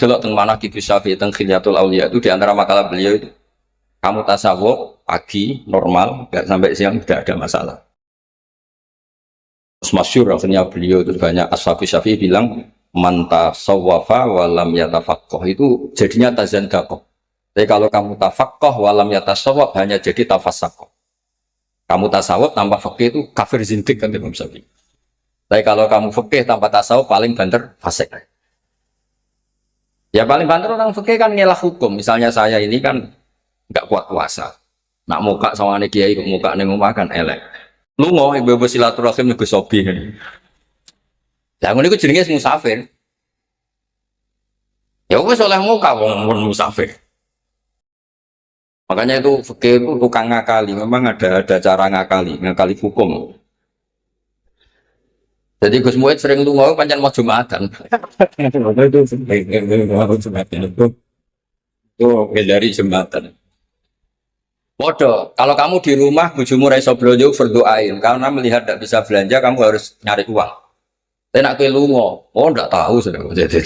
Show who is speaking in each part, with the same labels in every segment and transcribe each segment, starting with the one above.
Speaker 1: delok teng mana Ki Syafi'i teng Khilyatul Auliya itu di antara makalah beliau itu kamu tasawuf pagi normal nggak sampai siang tidak ada masalah. Terus masyhur akhirnya beliau itu banyak ashabi Syafi'i bilang man tasawwafa wa lam yatafaqqah itu jadinya tazandaqa. Tapi kalau kamu tafaqqah wa lam yatasawwaf hanya jadi tafassaqah. Kamu tasawuf tanpa fikih itu kafir zindik kan Imam Syafi'i. Tapi kalau kamu fikih tanpa tasawuf paling banter fasik. Ya paling banter orang fikih kan ngelah hukum. Misalnya saya ini kan nggak kuat puasa. Nak muka sama ane kiai kok muka ning omah kan elek. Lunga ibu-ibu silaturahim nego sobi. Lah ngono iku jenenge musafir. Ya wis oleh muka wong musafir. Makanya itu fikih itu tukang ngakali. Memang ada cara ngakali hukum. Jadi Gus Muid sering lunga pancen mau Jumatan. Itu dari Jumatan. Podo, kalau kamu di rumah bojomu ra iso blonjo berdoain karena melihat tidak bisa belanja kamu harus nyari uang. Tapi nak kowe lunga, oh ndak tahu sudah. Jadi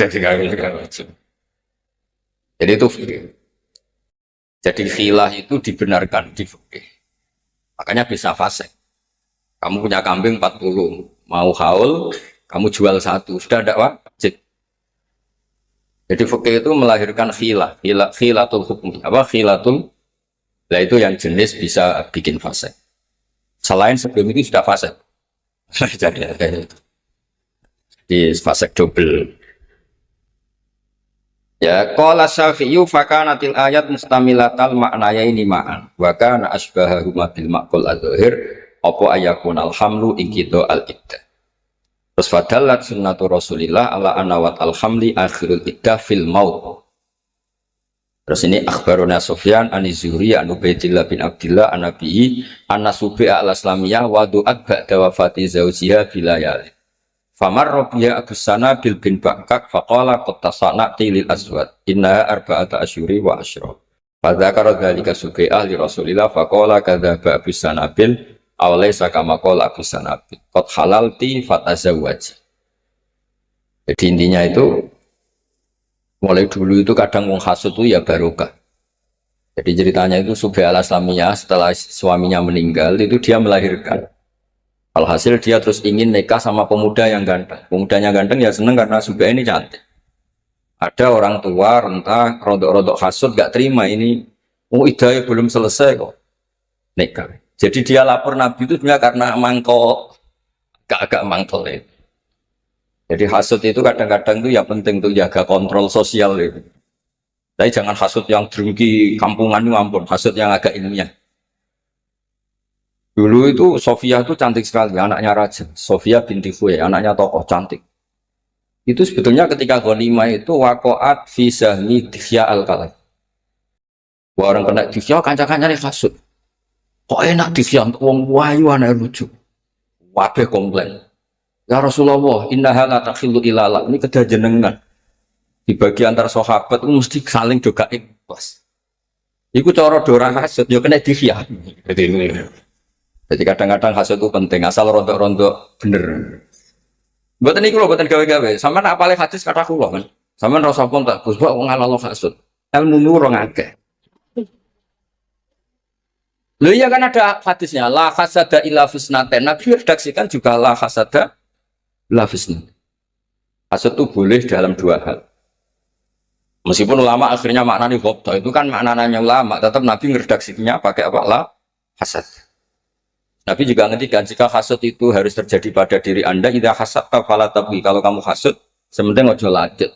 Speaker 1: itu fikih. Jadi khilah itu dibenarkan di fikih. Makanya bisa fasik. Kamu punya kambing 40, mau haul, kamu jual satu, sudah ada wajib. Jadi fikih itu melahirkan khilatul hukum. Apa khilatul? Nah itu yang jenis bisa bikin fasik. Selain sebelum itu sudah fasik. Jadi fasik double. Ya, qala Syafi'i fa kanatil ayat mustamilatal ma'nayaini ma'an. Wa kana asbahahuma bil maqul adzahir apa ayakun alhamlu ikido al-iddah. Terus fadalat sunnatu Rasulillah ala anawat alhamli akhirul iddah fil maut. Terus ini akhbaruna Sufyan an-Zuhri an Ubaidillah bin Abdillah an-Nabi an-Nasubi al-Islamiyah wa du'at ba'da wafati zawjiha bilayali. Famar Rabi'a Abu Sana bil bin Bakak faqala qad tasana'ti lil aswad innaha arba'ata asyuri wa asyra. Fadzakara dzalika Subi'ah li Rasulillah faqala kadzaba Abu Sana bil awalaysa kama qala Abu Sana bil qad halalti fatazawwaj. Jadi intinya itu mulai dulu itu kadang wong hasud itu ya barokah. Jadi ceritanya itu Subi'ah al-Islamiyah setelah suaminya meninggal itu dia melahirkan. Alhasil dia terus ingin nikah sama pemuda yang ganteng. Pemudanya ganteng ya seneng karena Subi'ah ini cantik. Ada orang tua rentah rodok-rodok hasud gak terima ini. Oh idahnya belum selesai kok nikah. Jadi dia lapor Nabi itu sebenarnya karena mangkok agak mangkel itu. Jadi hasud itu kadang-kadang itu ya penting untuk jaga kontrol sosial itu. Tapi jangan hasud yang drengki kampungan itu ampun, hasud yang agak ilmiah. Dulu itu Sofia itu cantik sekali, anaknya raja. Sofia binti Khuwailid, anaknya tokoh cantik. Itu sebetulnya ketika ghanimah itu waqa'at fi sahmi Dihya al-Kalbi. Orang kena Dihya kanca-kancane hasud. Kok enak Dihya untuk wong wayu anak lucu. Wabe komplain. Ya Rasulullah, innaha la takhillu ilala. Ini kedah jenengan. Dibagi antar sahabat itu mesti saling doga ikhlas. Iku cara dorang hasud, ya kena Dihya. Jadi kadang-kadang hasud itu penting, asal rontok-rontok bener. Buatan ini kalau buatan gawe-gawe, sama nak apalagi hadis kata kulo kan, sama rasa pun tak kusbah ngalalo hasud, ilmu nurung akeh. Loh iya kan ada hadisnya, la hasada illa fisnaten. Nabi redaksikan juga la hasada illa fisnaten. Hasud itu boleh dalam dua hal. Meskipun ulama akhirnya maknanya ghabta, itu kan maknanya ulama, tetap Nabi ngeredaksinya pakai apa? La hasad. Nabi juga ngendikan jika hasud itu harus terjadi pada diri Anda, idza hasadta fala tabghi. Kalau kamu hasud, sementing ojo lanjut.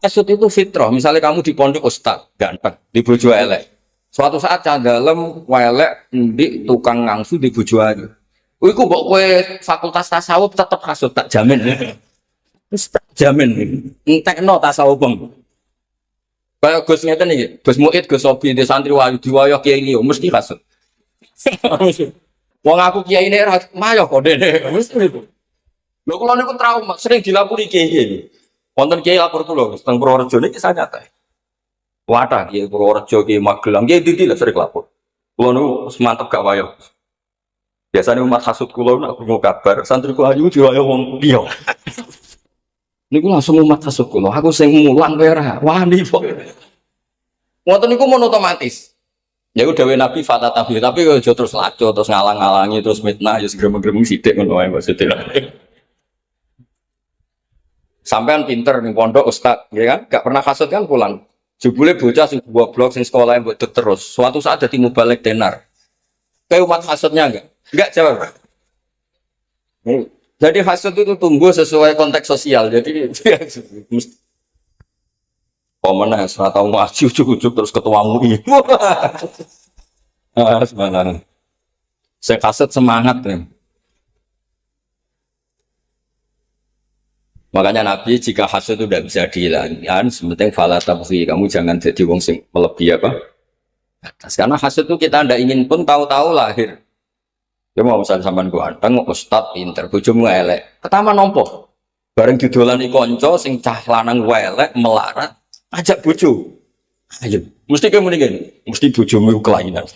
Speaker 1: Hasud itu fitrah. Misalnya kamu di pondok ustaz, ganteng, di bojo elek. Suatu saat candalem welek di tukang ngangsu di bojo ayu. Iku mbok kowe fakultas tasawuf tetep hasud tak jamin. Tak jamin. Entekno tasawuf bang. Kayak Gus ngeten iki, Gus Muid, Gus Sobi di santriwati diwayah kiai liya mesti hasud. Wong aku kiai ini mayo kok dene. Lho kula niku trauma, sering dilapori kiai iki. Wonten kiai lapor kula teng Purworejo niki kisah nyata. Wadah kiai Purworejo kiai Magelang kiai iki lho sering lapor. Kula niku mantep gak wayo. Biasanya umat hasud kula nak krungu kabar santri ku ayu diwayo wong liya. Niku langsung umat hasud kula. Aku sing mulang ora wani kok. Ngoten niku mon otomatis. Ya udah Nabi fata tabi, tapi aja terus laco, terus ngalang-ngalangi, terus mitnah, ya gremeng-gremeng sithik ngono wae maksudnya. Sampean pinter ning pondok ustaz, ya kan? Gak pernah hasud kan pulang. Jebule bocah sing goblok sing sekolah yang mbok terus. Suatu saat dadi mubalek tenar. Kayak umat hasudnya enggak? Enggak jawab. Jadi hasud itu tumbuh sesuai konteks sosial. Jadi mesti pemenang serata tahu ngaji ujuk-ujuk terus ketua MUI. Semangat. Saya kasut semangat ya. Makanya Nabi jika hasud itu tidak bisa dihilangkan, sementing fala tabghi, kamu jangan jadi wong sing melebihi apa? Atas. Karena hasud itu kita tidak ingin pun tahu-tahu lahir. Ya mau misalnya sampean ku anteng, ustad pinter, bojomu elek. Pertama nompo. Bareng didolani konco sing cah lanang elek melarat, ajak bojo. Ayo, mesti kamu nih mesti bojomu kelainan.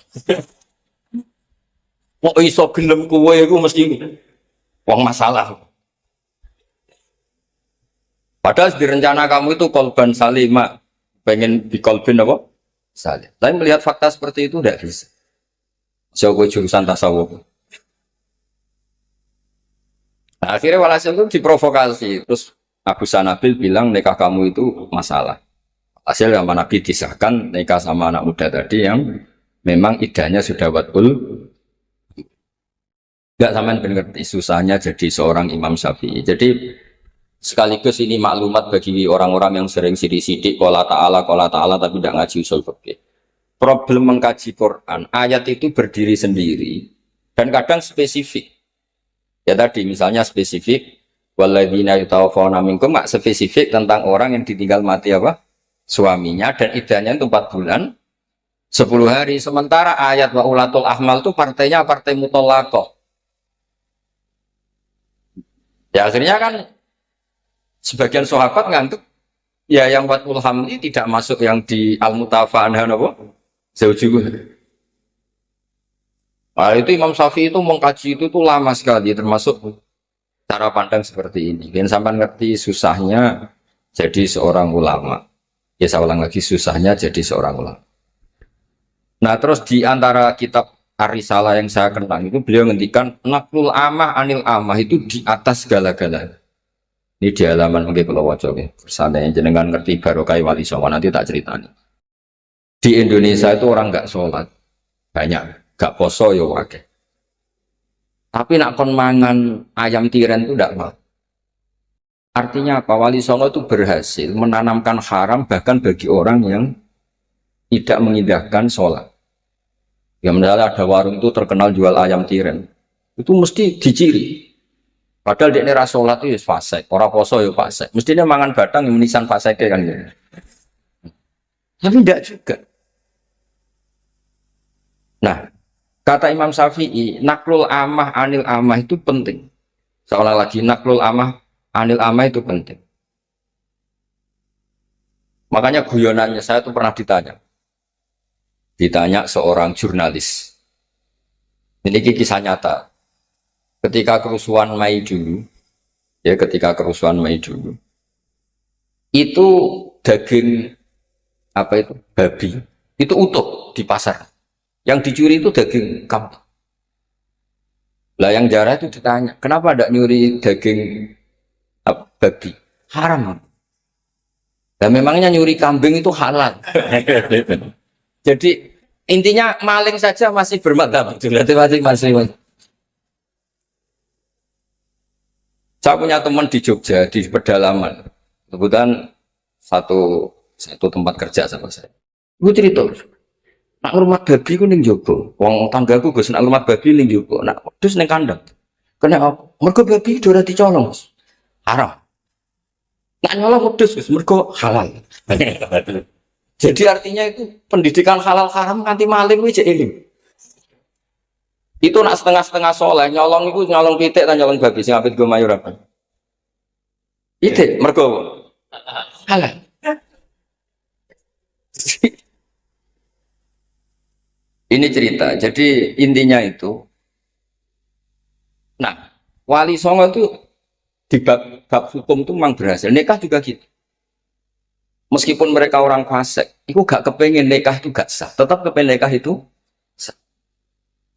Speaker 1: Kok iso gelem kowe iku mesti wong masalah. Padahal di rencana kamu itu kolban salima, pengen di kolbin apa? Salim. Tapi melihat fakta seperti itu tidak bisa. Jauh jurusan tasawuf. Nah, akhirnya walhasil itu diprovokasi. Terus Abu Sanabil bilang nikah kamu itu masalah. Hasil sama Nabi disahkan nikah sama anak muda tadi yang memang idahnya sudah watul. Enggak sampean ngerti susahnya jadi seorang Imam Syafi'i. Jadi sekaligus ini maklumat bagi orang-orang yang sering sidik-sidik qala ta'ala tapi tidak ngaji usul fikih. Problem mengkaji Quran, ayat itu berdiri sendiri dan kadang spesifik. Ya tadi misalnya spesifik walladzina yatawaffawna minkum, mak spesifik tentang orang yang ditinggal mati apa? Suaminya dan idahnya itu 4 bulan 10 hari. Sementara ayat wa ulatul ahmal itu partainya partai mutallaqah. Ya akhirnya kan sebagian sahabat ngantuk ya yang watul hamli tidak masuk yang di al-mutafa anha apa? Zaujuh. Nah, itu Imam Syafi'i itu mengkaji itu tuh lama sekali, termasuk cara pandang seperti ini. Dan sampai ngerti susahnya jadi seorang ulama. Ya saya ulang lagi, susahnya jadi seorang ulama. Nah terus di antara kitab Ar-Risalah yang saya kenal itu beliau ngendikan naklul amah anil amah itu di atas segala-galanya. Ini di halaman mungkin kalau wajah ya. Seandainya jenengan ngerti barokah wali songo nanti tak ceritani. Di Indonesia itu orang nggak sholat banyak. Gak poso ya wakil. Tapi nak kon mangan ayam tiren itu tidak mau. Artinya apa? Wali Songo itu berhasil menanamkan haram bahkan bagi orang yang tidak mengindahkan sholat. Ya misalnya ada warung itu terkenal jual ayam tiren, itu mesti diciri. Padahal dia ini sholat itu fasik, orang poso ya fasik. Mestinya mangan batang yang menisan fasik kan ya. Tapi tidak juga. Nah. Kata Imam Syafi'i, naklul amah anil amah itu penting. Seolah lagi naklul amah anil amah itu penting. Makanya guyonannya saya itu pernah ditanya seorang jurnalis. Ini kisah nyata. Ketika kerusuhan Mei dulu, itu daging apa itu babi itu utuh di pasar. Yang dicuri itu daging kambing. Lah yang jarah itu ditanya, kenapa tidak nyuri daging babi? Haram. Dan memangnya nyuri kambing itu halal. Jadi intinya maling saja masih bermadhab. Masih. Saya punya teman di Jogja di pedalaman. Kebetulan satu tempat kerja sama saya. Gue cerita. Nak rumah babi ku ning jogo. Wong tanggaku Gus nak rumah babi ning jogo. Nak wedhus ning kandang. Kena apa? Mergo babi ora dicolong. Haram. Nak nyolong wedhus Gus mergo halal. Jadi artinya itu pendidikan halal haram nganti maling kuwi jek eling. Itu nak setengah-setengah soleh nyolong iku nyolong pitik ta nyolong babi sing apit go mayur apa? Pitik mergo halal. Ini cerita, jadi intinya itu, nah, Wali Songo itu Di bab hukum itu memang berhasil. Nikah juga gitu. Meskipun mereka orang fasik, itu gak kepengen nikah itu gak sah. Tetap kepengen nikah itu sah.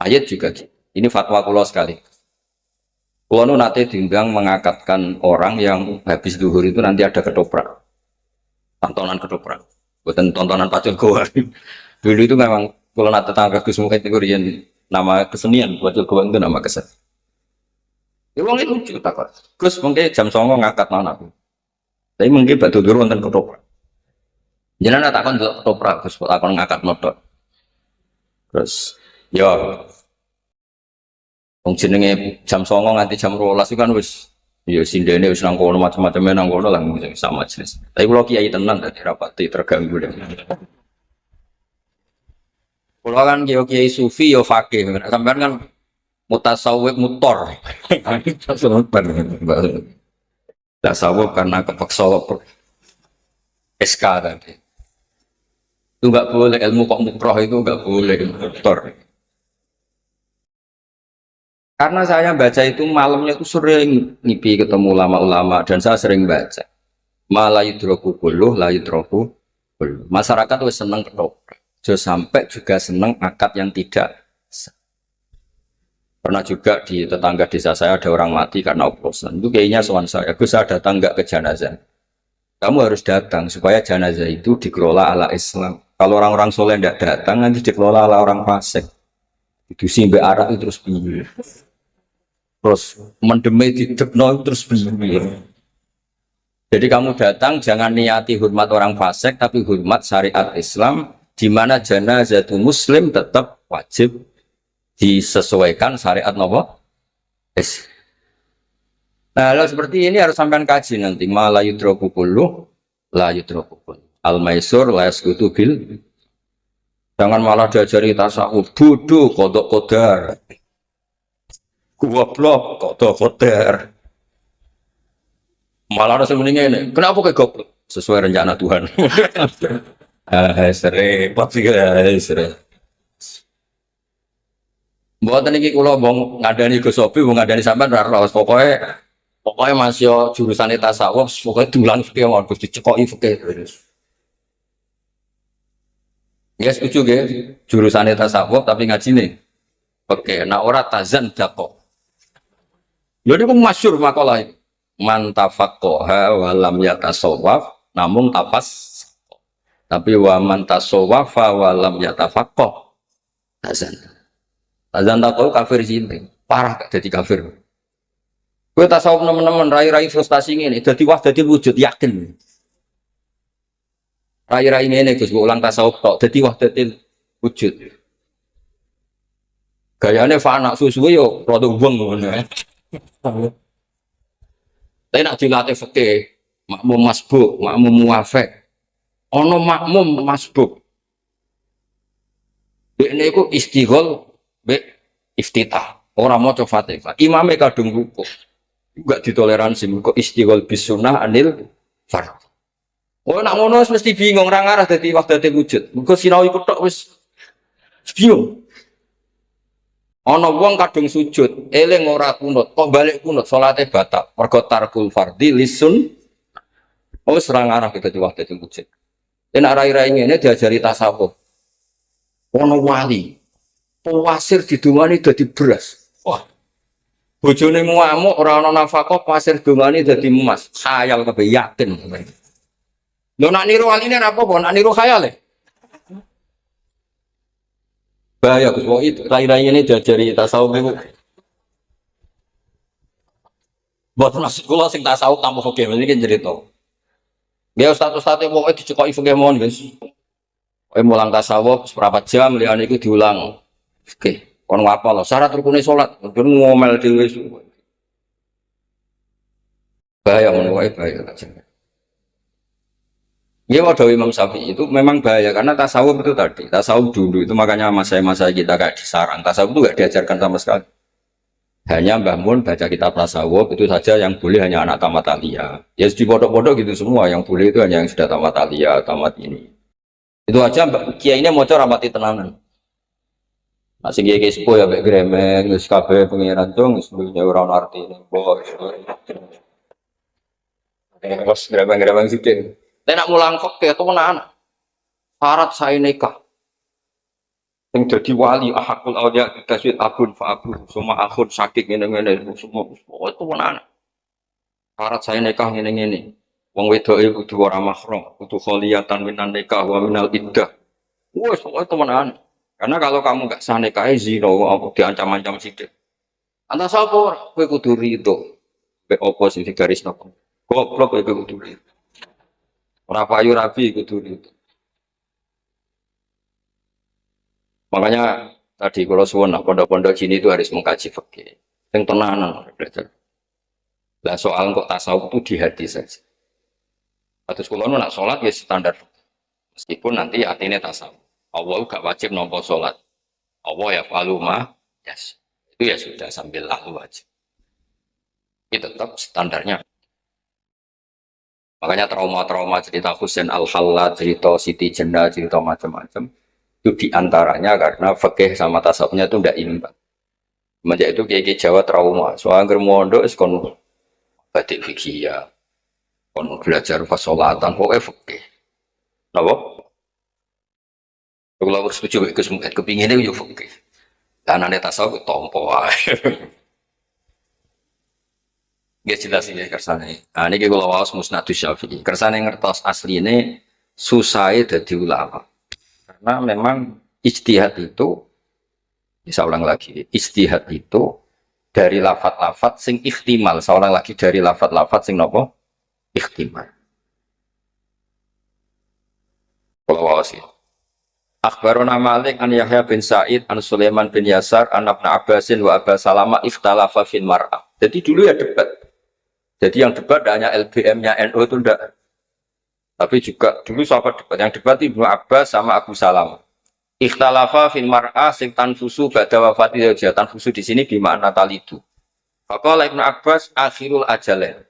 Speaker 1: Ayat juga gitu. Ini fatwa kulo sekali. Kulo nu nanti diundang mengakatkan orang yang habis duhur itu nanti ada ketoprak. Tontonan ketoprak. Bukan tontonan pacul goa. Dulu itu memang kulo nanti tangga Gus mungkin itu nama kesenian. Pacul goa itu nama kesenian. Ya wong itu lucu takut. Gus mungkin jam 09.00 ngangkat anak aku. Tapi mungkin batu dulu wonten ketoprak. Jangan takon untuk ketoprak, Gus takon ngangkat motor. Terus, ya, wong jenenge jam 09.00 nganti jam 12 itu kan wis, ya sindene wis nang kono macam-macamnya nang kono lah sama jenis. Tapi kalau kiai tenang tadi rapati terganggu deh. Kalau kan kiai sufi yo fakih, sampean kan mutasawwif mutor. Tasawuf karena kepeksa SK tadi. Itu nggak boleh ilmu kok mukroh itu nggak boleh mutor. Karena saya baca itu malamnya itu sering ngipi ketemu ulama-ulama dan saya sering baca. Malah yudroku buluh, la yudroku buluh. Masyarakat tuh seneng ketoprak. Sampai juga seneng akad yang tidak sah. Pernah juga di tetangga desa saya ada orang mati karena oplosan. Itu kayaknya soal saya, Gus saya datang nggak ke jenazah. Kamu harus datang supaya jenazah itu dikelola ala Islam. Kalau orang-orang soleh tidak datang, nanti dikelola ala orang fasik. Itu simbe arak itu terus bingung. Terus mendeme di depno terus bingung. Jadi kamu datang jangan niati hormat orang fasik, tapi hormat syariat Islam, di mana jenazah itu Muslim tetap wajib disesuaikan syariat nopo. Nah, hal seperti ini harus sampai kaji nanti. Ma la yudroku kulluh, la yudroku kulluh. Al-maisur la yaskutu bil. Jangan malah diajari tasawuf. Bodoh, kodok kodar. Goblok, kodok kodar. Malah ada sebenarnya ini. Kenapa kayak goblok? Sesuai rencana Tuhan. Repot sih, sering. Buat ini kalau mau ngadani Gus Sofi, mau ngadani sampean rara. Pokoknya masih jurusan tasawuf, pokoknya dulang fikih mau Gus dicekoki fikih terus. Ya setuju ya, jurusan tasawuf tapi ngaji nih. Oke, nah ora tazan dakok. Jadi aku masyhur makalah itu. Man tafaqqaha wa lam yatasawwaf, namun tapas. Tapi wa man tasawwafa wa lam yatafaqqah. Tazan. Tazan dakok kafir jinten. Parah gak jadi kafir. Gue tasawuf teman-teman rai-rai frustasi ini, jadi wah jadi wujud yakin. Rai-rai ini Gus ulang tasawuf tok, jadi wah jadi wujud. Gayanya fana susu yo produk buang ngono. Tapi nak dilatih fikih, makmum masbuk, makmum muafek. Ono makmum masbuk. Ini iku istighol be iftitah. Orang mau coba Fatihah. Imamnya kadung rukuk. Enggak ditoleransi kok istighol bisunah anil fard. Oh nak ngono mesti bingung ra ngarah dadi waktu dadi wujud. Muga sinau iku tok wis bingung. Ana wong kadung sujud, eling ora kunut, kok balik kunut salate batal. Mergo tarkul fardhi lisun. Oh wis ra ngarah dadi waktu dadi wujud. Nek rai-rai ngene diajari tasawuf. Ana wali. Pasir didungani dadi beras. Wah. Bojone ngamuk ora ana nafkah pasir dungane dadi emas. Khayal kabeh yakin. Lho nak niru waline ora apa-apa, nak niru khayal e. Bahaya Gus, kok itu rai-rai ini diajari tasawuf niku. Buat maksud kula sing tasawuf tanpa fikih iki cerita. Nggih ustaz-ustaz pokoke dicekoki fikih mon, guys. Kowe mulang tasawuf seberapa jam liyane iku diulang fikih. Kon ngapa lho syarat rukune salat, ben ngomel dhewe. Bahaya ngono wae bahaya aja. Ya wadah Imam Syafi'i itu memang bahaya karena tasawuf itu tadi, tasawuf dulu itu makanya masa-masa kita kayak disarang, tasawuf itu gak diajarkan sama sekali. Hanya Mbah Mun baca kitab tasawuf itu saja yang boleh hanya anak tamat aliyah. Ya di bodoh-bodoh gitu semua, yang boleh itu hanya yang sudah tamat aliyah, tamat ini. Itu aja Mbak Kiai ini mau cara mati tenanan. Masih kiai sepuh ya, baik gremeng, wis kabeh pengiran dong, sebenarnya orang arti ini, bos. Terus gerabang-gerabang sidik. Nek nak mulang fikih temenan. Syarat saya nikah. Yang jadi wali ahakul awliya taswid akun fa akun semua akun sakit ngene-ngene semua itu temenan. Syarat saya nikah ngene-ngene. Wong wedoke kudu ora mahram, kudu kholiyatan minan nikah wa minal iddah. Wes pokoke temenan. Karena kalau kamu gak sah nikah zina diancam-ancam sidik. Anta sapa ora? Kowe kudu rido. Mek opo sing digarisno. Goblok kowe kudu rido. Ora payu rabi kudu rido. Makanya tadi kalau suwun pondok-pondok sini itu harus mengkaji fikih. Yang tenanan belajar. Lah soal kok tasawuf itu di hati saja. Atau sekolah nak sholat ya standar. Meskipun nanti hatinya tasawuf. Allah gak wajib nompo sholat. Allah ya faluma. Yes. Itu ya sudah sambil lalu wajib. Itu tetap standarnya. Makanya trauma-trauma cerita Husain Al-Hallad, cerita Siti Jenar, cerita macam-macam. Itu diantaranya karena fikih sama tasawufnya itu tidak imbang. Semenjak itu kiai Jawa trauma. Soalnya germondo es kon batik fikih ya, kon belajar fasolatan, pokoknya fikih. Napa? Kalau aku setuju ikut semuanya kepinginnya yo fikih. Dan ane tasawuf tompo ae. Gak jelas ini kersane. Nah ini kalau wawas musnadus syafi'i. Kersane ngertos asli ini susah jadi ulama. Karena memang ijtihad itu, bisa ulang lagi, ijtihad itu dari lafat-lafat sing ikhtimal. Saya ulang lagi dari lafat-lafat sing nopo ikhtimal. Kalau wawas ya. Akhbarona Malik an Yahya bin Sa'id an Sulaiman bin Yasar an Ibnu Abbasin wa Aba Salama ikhtalafa fil mar'ah. Jadi dulu ya debat. Jadi yang debat hanya LBM-nya NU itu enggak. Tapi juga dulu sahabat debat. Yang debat Ibnu Abbas sama Abu Salamah. Ikhtalafa fil mar'ah sing tanfusu ba'da wafati zawjiha. Tanfusu di sini bermakna talidu. Faqala Ibnu Abbas akhirul ajalain.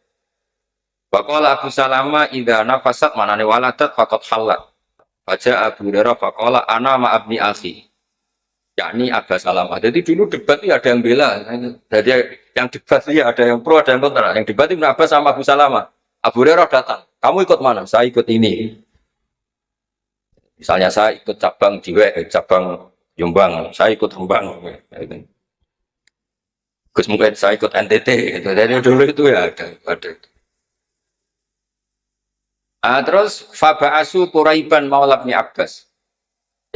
Speaker 1: Faqala Abu Salamah idza nafasat manane waladat faqad halat. Baca Abu Hurairah faqala ana ma'abni akhi. Yakni Abu Salamah. Jadi dulu debat itu ada yang bela. Jadi yang debat itu ada yang pro, ada yang kontra. Yang debat Ibnu Abbas sama Abu Salamah. Abu Hurairah datang. Kamu ikut mana? Saya ikut ini. Misalnya saya ikut cabang cabang Jombang. Saya ikut Rembang. Gus mungkin saya ikut NTT. Gitu. Jadi dulu itu ya ada. Terus Faba'asu Quraiban Maula bin Abbas.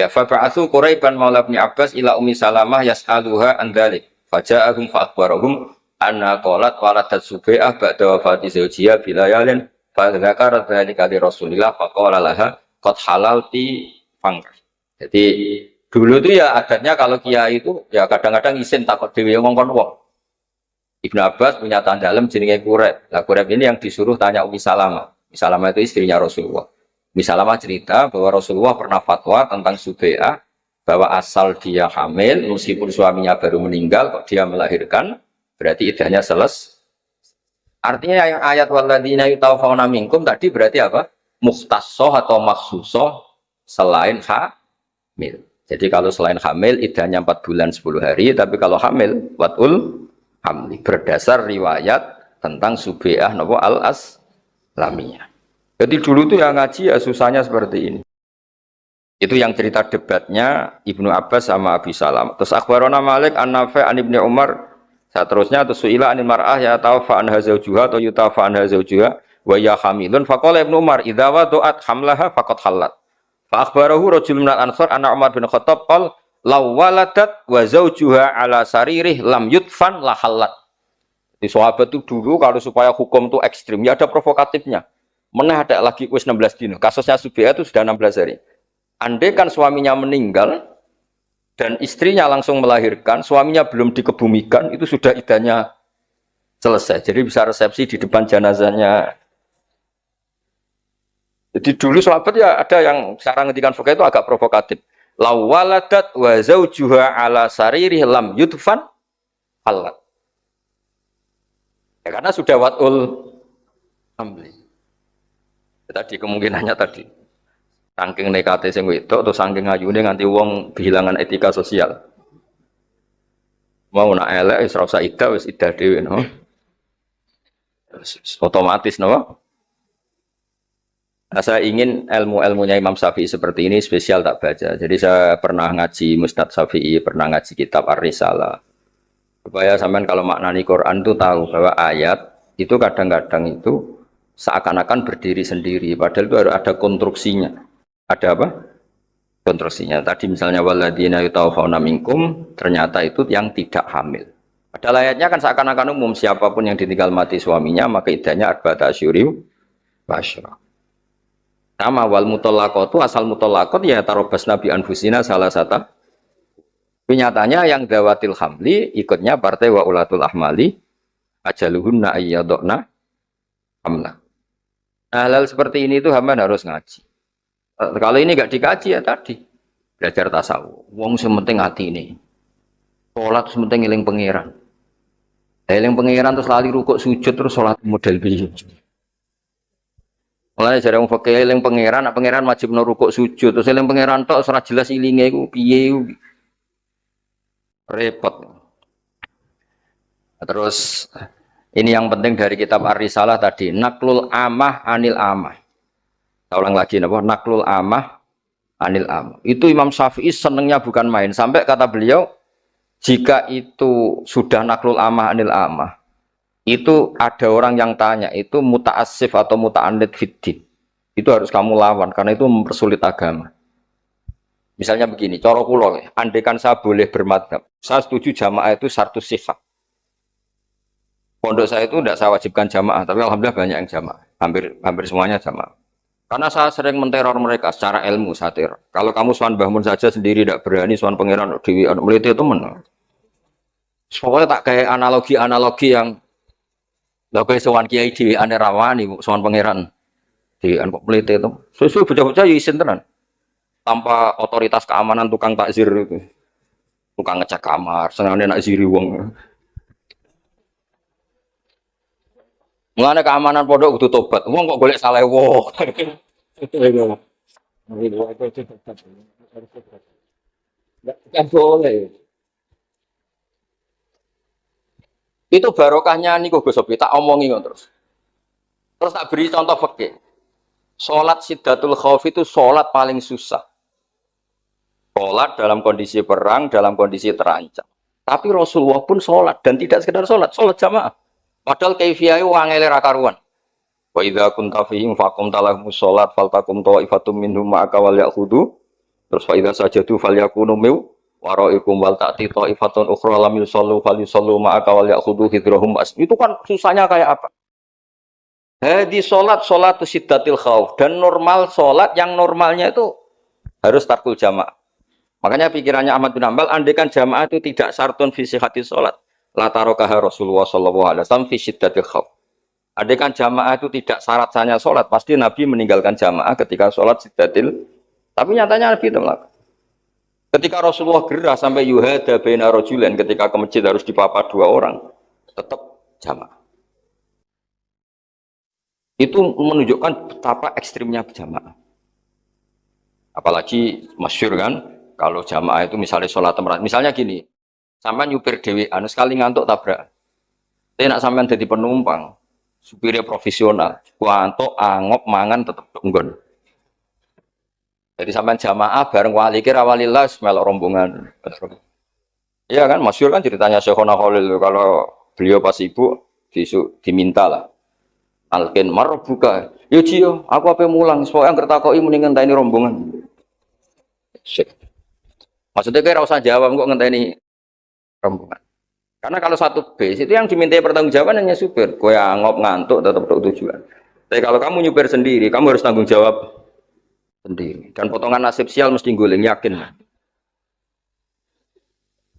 Speaker 1: Ya Faba'asu Quraiban Maula bin Abbas ila Ummi Salamah yas'aluha an dzalik. Faja'ahum fa'akbarahum anna qalat waladat Subai'ah ba'da wafati zawjiha bilayalin fa dzakara dzalika li Rasulillah faqala laha qad halalti fangkar. Jadi dulu itu ya adatnya kalau kiai itu ya kadang-kadang isin takut dhewe ngongkon wong. Ibnu Abbas punya tanda dalam jenenge Quraib. Lah Quraib ini yang disuruh tanya Ummi Salamah. Ummi Salamah itu istrinya Rasulullah. Ummi Salamah cerita bahwa Rasulullah pernah fatwa tentang Subai'ah bahwa asal dia hamil meskipun suaminya baru meninggal kok dia melahirkan berarti iddahnya selesai. Artinya yang ayat walladzina yutawaffawna minkum tadi berarti apa? Mukhtassoh atau makhsusoh selain hamil. Jadi kalau selain hamil iddahnya 4 bulan 10 hari, tapi kalau hamil watul hamli berdasar riwayat tentang Subai'ah napa al-Aslamiyah. Jadi dulu tuh yang ngaji ya susahnya seperti ini. Itu yang cerita debatnya Ibnu Abbas sama Abi Salam. Terus akhbarona Malik an-Nafi' an Ibnu Umar. Seterusnya terus suila anil mar'ah ya tawfa anha zawjuha atau yutafa anha zawjuha wa ya hamilun faqala Ibnu Umar idza wadu'at hamlaha faqad halat. Fa akhbarahu rajulun minal ansar anna Umar bin Khattab qala law waladat wa zawjuha ala saririh lam yudfan la halat. Di sahabat itu dulu kalau supaya hukum itu ekstrim ya ada provokatifnya. Mana ada lagi wis 16 dino. Kasusnya Subai'ah itu sudah 16 hari. Andai kan suaminya meninggal dan istrinya langsung melahirkan, suaminya belum dikebumikan, itu sudah iddahnya selesai. Jadi bisa resepsi di depan jenazahnya. Jadi dulu sahabat ya ada yang cara ngetikan fikih itu agak provokatif. Law waladat wa zawjuha ala saririh lam yudfan halat. Ya, karena sudah watul hamli. Tadi kemungkinannya tadi. Saking nekate sing wedok atau saking ayune nganti wong kehilangan etika sosial. Mau nak elek wis ora usah iddah wis iddah dhewe no. Otomatis no. Nah, saya ingin ilmu-ilmunya Imam Syafi'i seperti ini spesial tak baca. Jadi saya pernah ngaji Musnad Syafi'i, pernah ngaji kitab Ar-Risalah. Supaya sampean kalau maknani Quran itu tahu bahwa ayat itu kadang-kadang itu seakan-akan berdiri sendiri. Padahal itu harus ada konstruksinya. Ada apa? Konstruksinya. Tadi misalnya waladina yutawafawna minkum, ternyata itu yang tidak hamil. Padahal ayatnya kan seakan-akan umum siapapun yang ditinggal mati suaminya maka iddahnya arba'ata asyhurun wa asyra. Sama wal mutallaqatu asal mutallaqat ya tarobas nabi anfusina salah satu. Nyatanya yang dawatil hamli ikutnya partai wa ulatul ahmali ajaluhunna ayyadna hamla. Nah, hal seperti ini tuh hamba harus ngaji. Kalau ini gak dikaji ya tadi belajar tasawuf. Wong sementing hati ini. Sholat sementing eling pangeran. Eling pangeran terus lali rukuk sujud terus sholat model piye. Mulane jare wong fakih eling pangeran, nek pangeran wajib rukuk sujud, terus eling pangeran tok ora jelas ilinge iku piye repot. Terus ini yang penting dari kitab Ar-Risalah tadi, naklul amah anil amah. Saya ulang lagi napa? Naklul amah anil amah. Itu Imam Syafi'i senengnya bukan main. Sampai kata beliau, jika itu sudah naklul amah anil amah, itu ada orang yang tanya, itu muta'assif atau muta'anid fiddin. Itu harus kamu lawan, karena itu mempersulit agama. Misalnya begini, cara kula, andaikan saya boleh bermadhab, saya setuju jamaah itu syartus sihah. Pondok saya itu tidak saya wajibkan jamaah, tapi alhamdulillah banyak yang jamaah. Hampir semuanya jamaah. Karena saya sering menteror mereka secara ilmu, saya teror. Kalau kamu suan bangun saja sendiri tidak berani, suan pangeran dewi meliti itu menang. Pokoknya tak kayak analogi-analogi yang lha kowe sowan kiai dhewe ane rawani sowan pangeran dhewean kok mlete to. Susu bocah-bocah ya isin tenan. Tanpa otoritas keamanan tukang takzir itu. Tukang ngecek kamar, senengane nak ziri wong. Mulane keamanan pondok kudu tobat. Wong kok golek salah wong. Enggak boleh. Itu barokahnya niku Gus Sofi tak omongi terus. Terus tak beri contoh fikih. Salat Siddatul Khauf itu salat paling susah. Salat dalam kondisi perang, dalam kondisi terancam. Tapi Rasulullah pun salat dan tidak sekedar salat jamaah. Padahal kaifiyahe wangele ra karuan. Wa idza kunta fihim faqum talahumus salat faltakum ta'ifatum minhum ma'aka wal ya'khudhu. Terus fa idza sajadu falyakunu waraikum wal ta'ti ta'ifatun ukhra lam yusallu falyusallu ma'aka wal ya'khudhu hidrahum. Itu kan susahnya kayak apa? Hadi salatu siddatil khauf, dan normal salat yang normalnya itu harus tarkul jamaah. Makanya pikirannya Ahmad bin Hanbal, andaikan jamaah itu tidak syartun fi sihhati salat, la tarokaha Rasulullah sallallahu alaihi wasallam fi siddatil khauf. Andaikan jamaah itu tidak syarat sahnya salat, pasti Nabi meninggalkan jamaah ketika salat siddatil. Tapi nyatanya Nabi itu melakukan. Ketika Rasulullah gerah sampai yuhada baina rajulain, ketika ke masjid harus dipapa dua orang, tetap jamaah. Itu menunjukkan betapa ekstrimnya jamaah. Apalagi masyhur kan, kalau jamaah itu misalnya sholat tempat, misalnya gini, sampai nyupir dhewean sekali ngantuk tabrak. Tapi nak sampean jadi penumpang, supirnya profesional, ngantuk, angop, mangan tetap tunggon. Jadi sampai jamaah bareng wali kira walillah melok rombongan. Iya kan, masyhur kan ceritanya Syekhona Khalil kalau beliau pas ibu diminta lah. Alkin marbuka. Yo Cio, aku apa mulang, supaya ngertakoki muni ngenteni rombongan. Syek. Maksudnya kira usah jawab kok ngenteni rombongan. Karena kalau satu base itu yang dimintai pertanggungjawaban hanya supir. Kowe angop ngantuk tetap tujuan. Tapi kalau kamu nyupir sendiri, kamu harus tanggung jawab sendiri, dan potongan nasib sial mesti guling, yakin.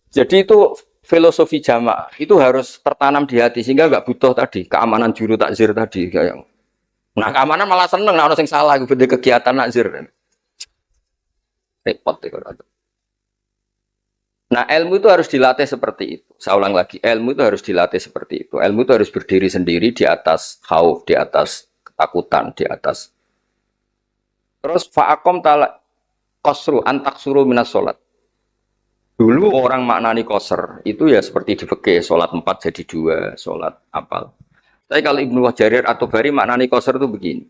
Speaker 1: Jadi itu filosofi jamaah itu harus tertanam di hati sehingga nggak butuh tadi keamanan juru takzir tadi kayak. Nah keamanan malah seneng, nah orang yang salah itu kegiatan takzir. Repot itu. Nah ilmu itu harus dilatih seperti itu. Saya ulang lagi, ilmu itu harus dilatih seperti itu. Ilmu itu harus berdiri sendiri di atas khauf, di atas ketakutan, di atas. Terus fa'akom talak kosru antak suruh minas sholat. Dulu orang maknani koser itu ya seperti di fikih, sholat 4 jadi 2, sholat apal. Tapi kalau Ibnu Jarir atau Bari maknani koser itu begini.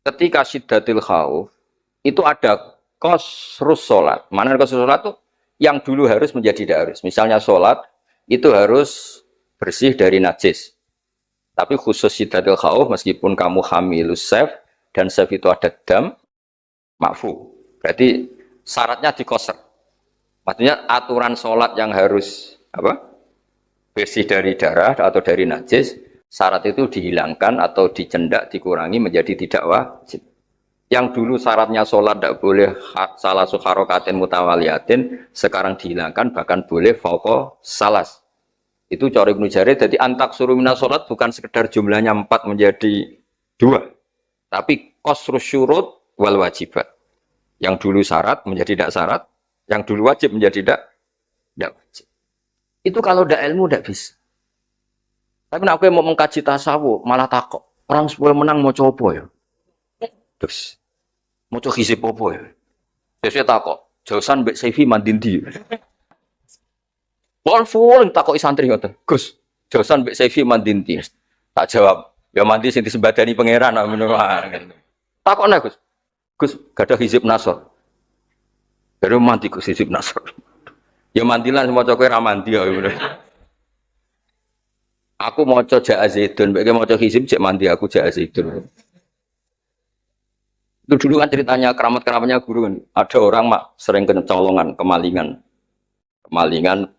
Speaker 1: ketika syiddatil khauf itu ada qasrus salat. Mana qasrus salat tuh yang dulu harus menjadi tidak harus. Misalnya salat itu harus bersih dari najis. Tapi khusus syiddatil khauf meskipun kamu hamilus saif dan saif itu ada dam makfu. Berarti syaratnya dikoser. Maksudnya aturan salat yang harus apa? Bersih dari darah atau dari najis, syarat itu dihilangkan atau dicendak, dikurangi menjadi tidak wajib. Yang dulu syaratnya sholat tidak boleh salah harokatin mutawaliyatin, sekarang dihilangkan bahkan boleh fauqa salas. Itu cara Ibnu Jarir. Jadi antak suruh minas sholat bukan sekedar jumlahnya 4 menjadi 2, tapi qasrus syurut wal wajibat. Yang dulu syarat menjadi tidak syarat, yang dulu wajib menjadi tidak wajib. Itu kalau tidak ilmu tidak bisa. Tapi aku mau mengkaji tasawuf malah takut. Orang supaya menang mau coba ya. Terus mau coba hizib apa ya? Saya takut. Jausan mbek Saifi mandindi. Full takut santri ngoten. Gus, jausan mbek Saifi mandindi. Tak jawab. Ya mandi sing disembadani pangeran takut nek Gus. Gus, gak ada hizib nasor. Baru mandi Gus hizib nasor. Ya mandilan semua kowe ra mandi ya. Aku maca Ja'a Zaidun, mbek maca hizib cek mandi aku Ja'a Zaidun. Itu dulu kan ceritanya keramat-keramatnya guru kan. Ada orang mak sering kecolongan, kemalingan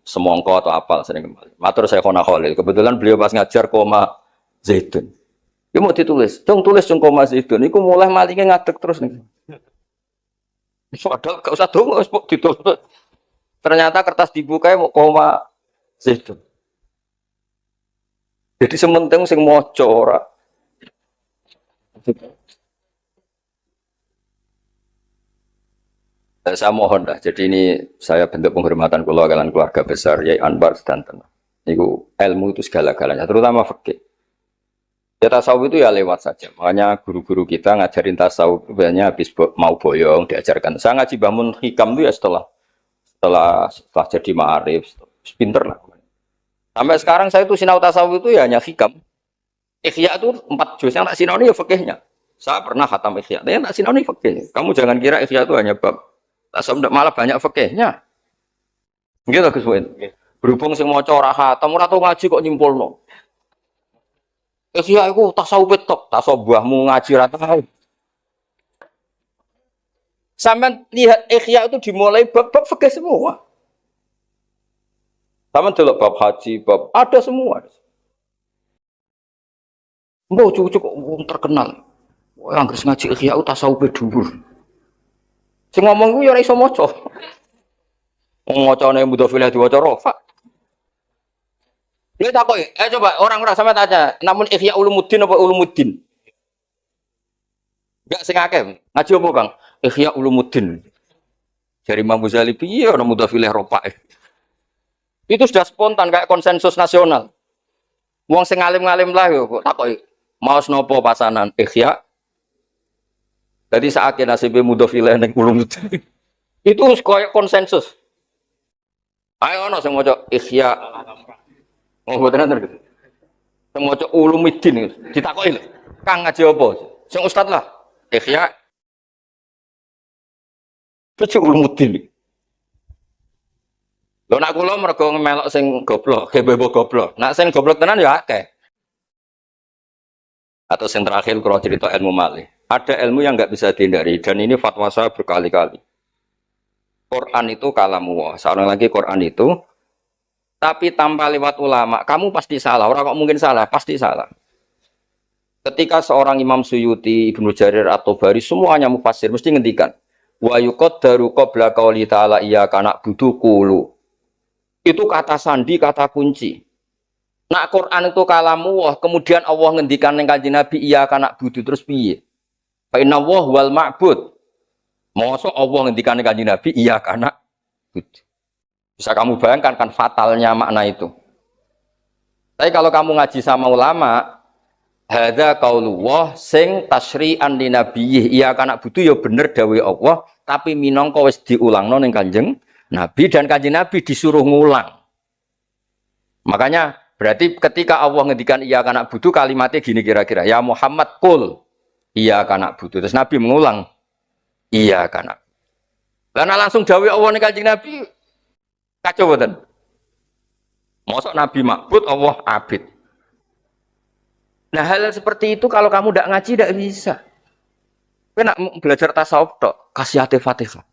Speaker 1: semongko atau apal sering kemalingan. Matur saya Khona Khalil. Kebetulan beliau pas ngajar koma Zaidun. Dia mau ditulis, tulis koma Zaidun. Iku mulai malingnya ngadeg terus nih. Padahal gak usah dong, ditulis. Ternyata kertas dibuka mau koma Zaidun. Jadi sementing sing maca ora. Saya mohon dah. Jadi ini saya bentuk penghormatan kalian keluarga besar Yai Anwar sedanten. Niku ilmu itu segala-galanya, terutama fikih. Ya tasawuf itu ya lewat saja. Makanya guru-guru kita ngajarin tasawuf banyak habis mau boyong diajarkan. Saya ngaji Mbah Mun Hikam itu ya setelah jadi ma'arif, pinter lah. Sampai sekarang saya itu sinau tasawuf itu ya hanya hikam. Ikhya itu 4 juz yang tak sinau ini ya fikihnya. Saya pernah khatam ikhya, tapi yang tak sinau ini fikih. Kamu jangan kira ikhya itu hanya bab tasawuf, malah banyak fikihnya. Gitu Gus Win. Berhubung sing maca ora khatam, ora tau ngaji kok nyimpulno. Ikhya iku tasawuf tok, tasawuf mbahmu ngaji ra tau. Sampai lihat ikhya itu dimulai bab-bab fikih semua. Sama delok bab haji, bab ada semua. Mbok cukup terkenal. Wah, anggere ngaji ikhya tasawuf dhuwur. Sing ngomong ku ya ora iso maca. Macane mudhafilah diwaca rafa. Lha takoki, coba orang-orang sama tanya, namun Ihya Ulumuddin apa Ulumuddin? Enggak sing akeh. Ngaji apa, Bang? Ihya Ulumuddin. Dari Imam Ghazali piye ana mudhafilah rafa. Itu sudah spontan kayak konsensus nasional. Wong sing alim-alim lah yo kok takoki, maos napa pasanan Ihya? Jadi saake nasibe mudhafilah ning Ulumuddin. Itu koyo konsensus. Ayo ana sing maca Ihya. Oh, mboten nonton gitu. Sing maca Ulumuddin ditakoki lho. Kang ngaji apa? Sing ustaz lah. Ihya. Terus Ulumuddin. Lho nak kula mergo melok sing goblok, gebebo goblok. Nak sing goblok tenan ya akeh. Atau yang terakhir kalau cerita ilmu malih. Ada ilmu yang nggak bisa dihindari dan ini fatwa saya berkali-kali. Quran itu kalamullah. Seorang lagi Quran itu tapi tanpa lewat ulama, kamu pasti salah. Orang kok mungkin salah, pasti salah. Ketika seorang Imam Suyuti, Ibnu Jarir atau Bari semuanya mufassir mesti ngendikan wa yuqaddaru qabla qauli ta'ala iyyaka na'budu qulu. Itu kata sandi, kata kunci. Nak Quran itu kalamullah, kemudian Allah ngendikan ning Kanjeng Nabi iyyaka na'budu terus piye? Fa inna wal ma'bud. Mosok Allah ngendikan ning Kanjeng Nabi iyyaka na'budu. Bisa kamu bayangkan kan fatalnya makna itu. Tapi kalau kamu ngaji sama ulama, hadza qaulullah sing tasyri'an li nabiyih, iya kana butuh ya bener dawuh Allah, tapi minangka wis diulangno ning Kanjeng Nabi dan Kanjeng Nabi disuruh ngulang. Makanya berarti ketika Allah ngendikan iya kana butuh kalimatnya gini kira-kira, ya Muhammad qul. iya kana butuh. Terus Nabi mengulang, iya kana. Karena langsung dawuh Allah ning Kanjeng Nabi kacau boten. Mosok Nabi makbud Allah abid. Nah hal seperti itu kalau kamu tidak ngaji tidak bisa. Kowe nak belajar tasawuf tok, kasih hati Fatihah.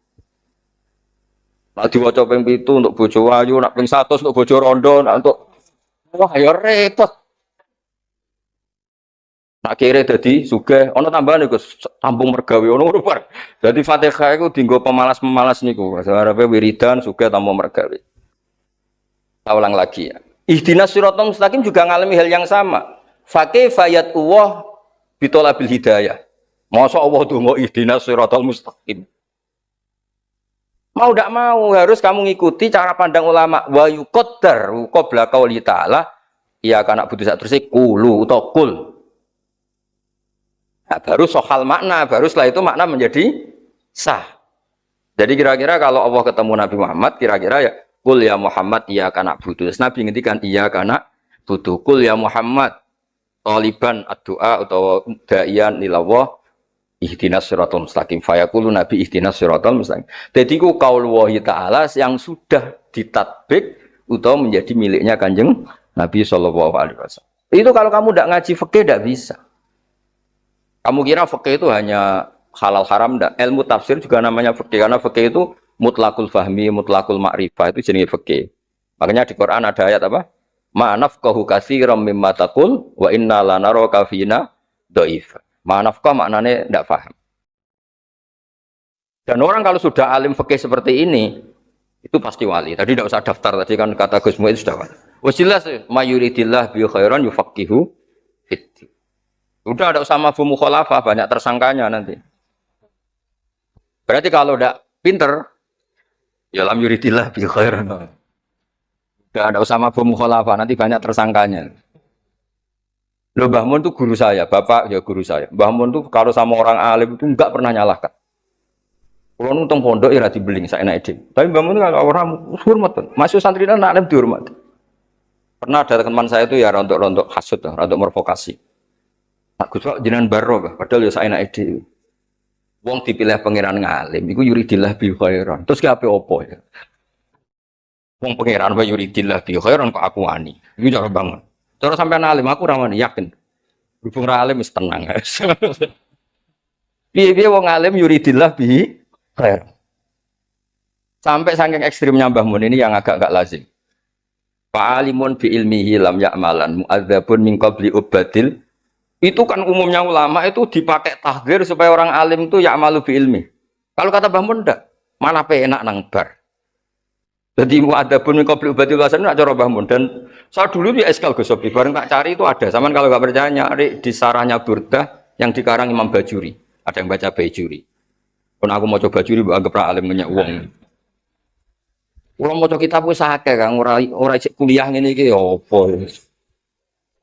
Speaker 1: Nak diwaca ping 7 untuk bojo ayu, nak ping 100 untuk bojo rondo, nak untuk wah ya repot. Nak kira dadi sugih, ana tambahan iku tampung mergawe ono rupa. Dadi Fatihah iku dienggo pemalas-pemalas niku. Arepe wiridan sugih tampung mergawe. Kita ulang lagi ya. Ihdinas siratal mustaqim juga ngalami hal yang sama. Fakih fayat Allah bitolabil hidayah. Masa Allah donga ihdinas siratal mustaqim. Mau tidak mau harus kamu ngikuti cara pandang ulama. Wa yuqaddar qabla qauli ta'ala iya kana butuh sak terus kulu atau kul. Nah, baru soal makna, baru setelah itu makna menjadi sah. Jadi kira-kira kalau Allah ketemu Nabi Muhammad, kira-kira ya kul ya Muhammad iya kana butuh. Nabi ngendikan iya kana butuh. Kul ya Muhammad taliban ad-du'a atau da'iyan ilallah ihdinas siratal mustaqim. Fayaqulu Nabi ihdinas siratal mustaqim. Jadi ku qaul wahi ta'ala yang sudah ditatbik atau menjadi miliknya Kanjeng Nabi sallallahu alaihi wasallam. Itu kalau kamu tidak ngaji fikih tidak bisa. Kamu kira fikih itu hanya halal haram enggak? Ilmu tafsir juga namanya fikih karena fikih itu mutlakul fahmi, mutlakul ma'rifah itu jenis fikih. Makanya di Quran ada ayat apa? Ma'nafqahu katsiran mimma taqul wa inna lanaraka fina dhaif. Ma'nafqah maknanya tidak paham. Dan orang kalau sudah alim fikih seperti ini itu pasti wali. Tadi tidak usah daftar tadi kan kata Gus Mu'id sudah wali. Wes jelas mayuridillah bi khairan yufaqihu fiddin. Udah ada usah mafhum mukhalafah banyak tersangkanya nanti. Berarti kalau tidak pinter ya lam yuridillah bi khairan. Udah ada usah mafhum mukhalafah nanti banyak tersangkanya. Loh Mbah Mun itu guru saya, bapak ya guru saya. Mbah Mun itu kalau sama orang alim itu enggak pernah nyalahkan. Kalau nonton pondok ya dibeling saya naik deh. Tapi Mbah Mun kalau orang hormat, masuk santri dan alim dihormat. Pernah ada teman saya itu ya rontok-rontok hasut, rontok mervokasi. Aku suka jenengan baro, padahal ya saya naik deh. Wong dipilih pangeran ngalim, itu yuridillah bi khairan. Terus ki ape opo ya? Wong pangeran wa yuridillah bi khairan kok aku wani. Iku cara bangun. Cara sampean alim aku ra wani yakin. Hubung ra alim wis tenang. Piye-piye wong alim yuridillah bi khairan. Sampai saking ekstrimnya Mbah Mun ini yang agak enggak lazim. Fa'alimun bi ilmihi lam ya'malan mu'adzabun min qabli ubadil. Itu kan umumnya ulama itu dipakai tahdzir supaya orang alim itu ya'malu bi ilmi. Kalau kata Mbah Mun ndak, malah penak nang bar. Jadi mu'adzabun min qabli ubadil wasan nak cara Mbah Mun dan saya dulu di Eskal Gosobi bareng tak cari itu ada. Zaman kalau enggak percaya nyari di sarahnya Burdah yang dikarang Imam Bajuri. Ada yang baca Bajuri. Pun aku mau coba Bajuri anggap ra alim ngenyak wong. Kalau mau kitab wis akeh Kang ora kuliah ngene iki ya apa.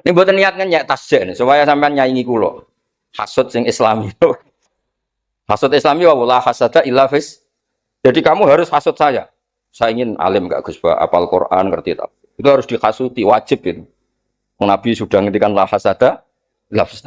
Speaker 1: Ini buatan niat ngenyak tasjid supaya sampean nyaingi kula. Hasud sing Islami. Hasud Islami wa la hasada illa fis. Jadi kamu harus hasud saya. Saya ingin alim gak Gus apal Quran ngerti tak. Itu harus dihasuti wajib itu. Nabi sudah ngendikan la hasada illa fis.